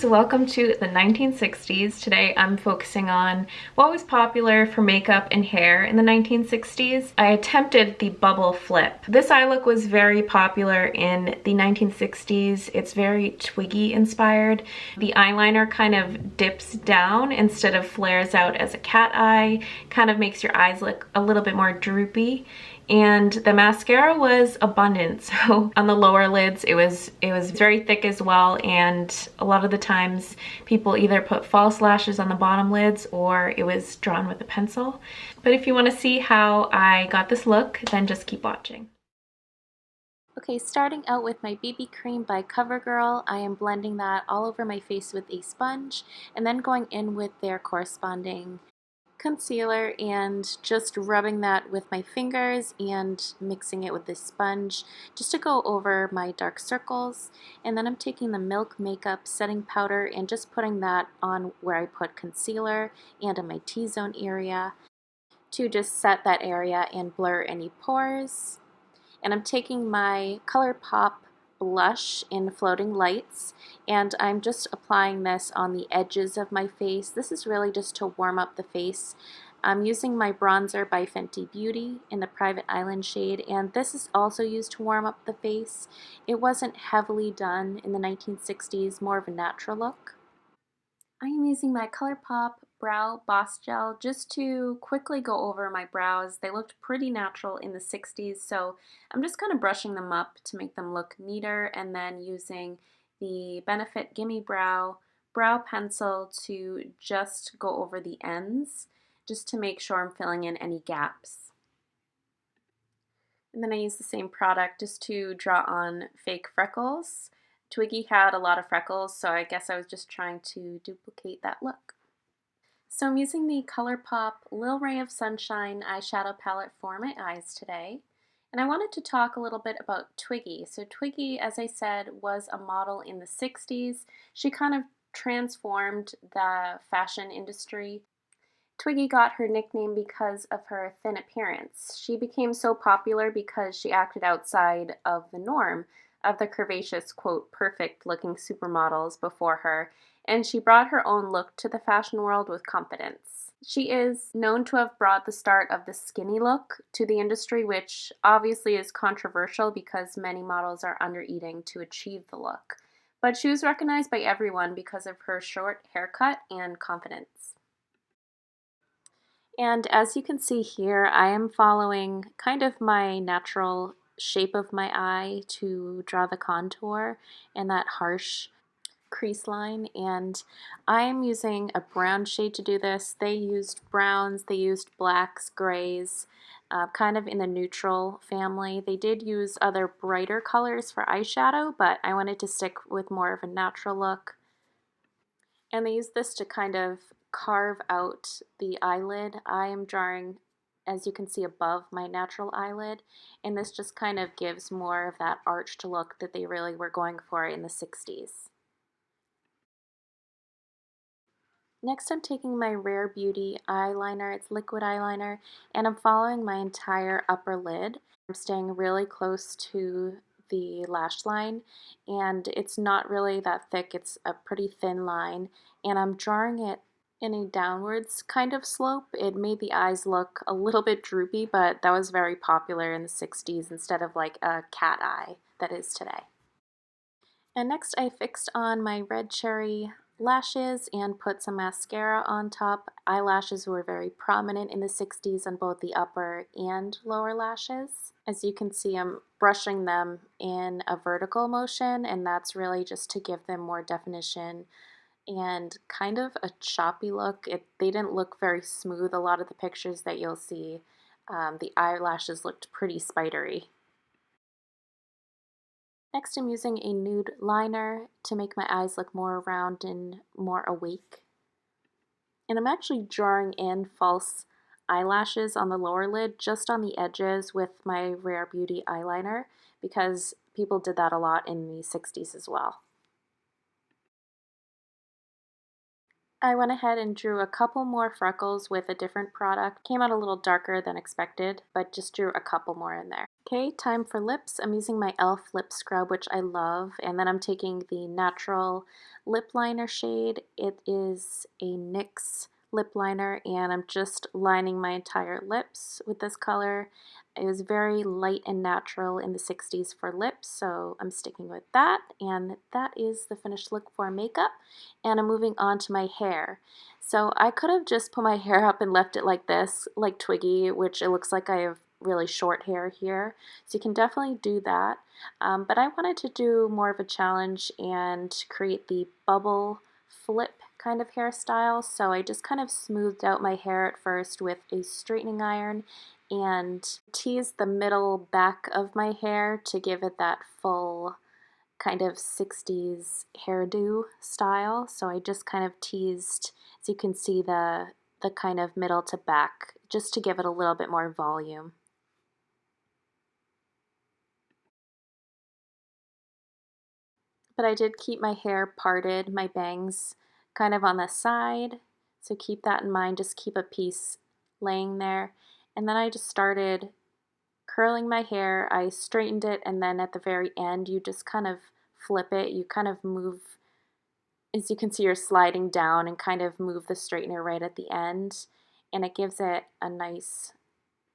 So welcome to the 1960s. Today I'm focusing on what was popular for makeup and hair in the 1960s. I attempted the bubble flip. This eye look was very popular in the 1960s. It's very Twiggy inspired. The eyeliner kind of dips down instead of flares out as a cat eye. Kind of makes your eyes look a little bit more droopy. And the mascara was abundant, so on the lower lids it was very thick as well, and a lot of the times people either put false lashes on the bottom lids or it was drawn with a pencil. But if you want to see how I got this look, then just keep watching. Okay, starting out with my BB cream by Covergirl, I am blending that all over my face with a sponge and then going in with their corresponding concealer and just rubbing that with my fingers and mixing it with this sponge just to go over my dark circles. And then I'm taking the Milk Makeup setting powder and just putting that on where I put concealer and in my T-zone area to just set that area and blur any pores. And I'm taking my Colourpop blush in Floating Lights, and I'm just applying this on the edges of my face. This is really just to warm up the face. I'm using my bronzer by Fenty Beauty in the Private Island shade, and this is also used to warm up the face. It wasn't heavily done in the 1960s, more of a natural look. I am using my Colourpop Brow Boss Gel just to quickly go over my brows. They looked pretty natural in the 60s, so I'm just kind of brushing them up to make them look neater, and then using the Benefit Gimme Brow Pencil to just go over the ends, just to make sure I'm filling in any gaps. And then I use the same product just to draw on fake freckles. Twiggy had a lot of freckles, so I guess I was just trying to duplicate that look. So I'm using the Colourpop Lil Ray of Sunshine eyeshadow palette for my eyes today. And I wanted to talk a little bit about Twiggy. So Twiggy, as I said, was a model in the 60s. She kind of transformed the fashion industry. Twiggy got her nickname because of her thin appearance. She became so popular because she acted outside of the norm of the curvaceous, quote, perfect looking supermodels before her, and she brought her own look to the fashion world with confidence. She is known to have brought the start of the skinny look to the industry, which obviously is controversial because many models are under-eating to achieve the look. But she was recognized by everyone because of her short haircut and confidence. And as you can see here, I am following kind of my natural shape of my eye to draw the contour and that harsh crease line, and I am using a brown shade to do this. They used browns, they used blacks, grays, kind of in the neutral family. They did use other brighter colors for eyeshadow, but I wanted to stick with more of a natural look. And they used this to kind of carve out the eyelid. I am drawing, as you can see, above my natural eyelid, and this just kind of gives more of that arched look that they really were going for in the 60s. Next, I'm taking my Rare Beauty eyeliner, it's liquid eyeliner, and I'm following my entire upper lid. I'm staying really close to the lash line, and it's not really that thick, it's a pretty thin line, and I'm drawing it in a downwards kind of slope. It made the eyes look a little bit droopy, but that was very popular in the 60s instead of like a cat eye that is today. And next I fixed on my red cherry lashes and put some mascara on top. Eyelashes were very prominent in the 60s on both the upper and lower lashes. As you can see, I'm brushing them in a vertical motion, and that's really just to give them more definition and kind of a choppy look. They didn't look very smooth. A lot of the pictures that you'll see, the eyelashes looked pretty spidery. Next, I'm using a nude liner to make my eyes look more round and more awake. And I'm actually drawing in false eyelashes on the lower lid, just on the edges with my Rare Beauty eyeliner, because people did that a lot in the 60s as well. I went ahead and drew a couple more freckles with a different product. Came out a little darker than expected, but just drew a couple more in there. Okay, time for lips. I'm using my e.l.f. lip scrub, which I love, and then I'm taking the natural lip liner shade. It is a NYX lip liner, and I'm just lining my entire lips with this color. It was very light and natural in the 60s for lips, so I'm sticking with that, and that is the finished look for makeup. And I'm moving on to my hair. So I could have just put my hair up and left it like this, like Twiggy, which it looks like I have really short hair here. So you can definitely do that. But I wanted to do more of a challenge and create the bubble flip kind of hairstyle. So I just kind of smoothed out my hair at first with a straightening iron and teased the middle back of my hair to give it that full kind of 60s hairdo style. So I just kind of teased, as you can see, the kind of middle to back, just to give it a little bit more volume. But I did keep my hair parted, my bangs kind of on the side, so keep that in mind. Just keep a piece laying there. And then I just started curling my hair. I straightened it, and then at the very end you just kind of flip it. You kind of move, as you can see, you're sliding down and kind of move the straightener right at the end, and it gives it a nice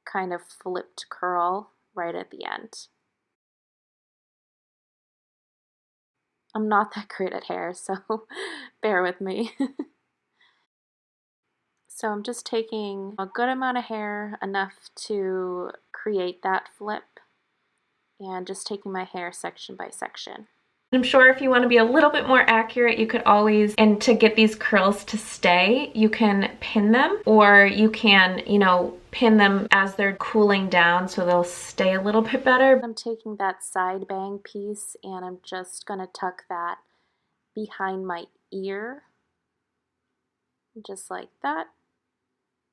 kind of flipped curl right at the end. I'm not that great at hair, so bear with me. So I'm just taking a good amount of hair, enough to create that flip, and just taking my hair section by section. I'm sure if you want to be a little bit more accurate, you could always, and to get these curls to stay, you can pin them, or you can, pin them as they're cooling down so they'll stay a little bit better. I'm taking that side bang piece and I'm just going to tuck that behind my ear, just like that,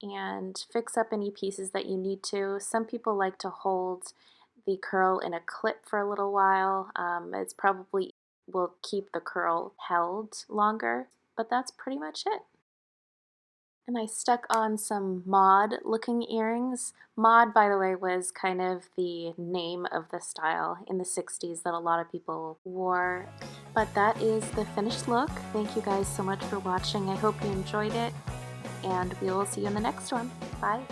and fix up any pieces that you need to. Some people like to hold the curl in a clip for a little while. It's probably will keep the curl held longer, but that's pretty much it. And I stuck on some Mod looking earrings. Mod, by the way, was kind of the name of the style in the 60s that a lot of people wore. But that is the finished look. Thank you guys so much for watching. I hope you enjoyed it, and we will see you in the next one. Bye.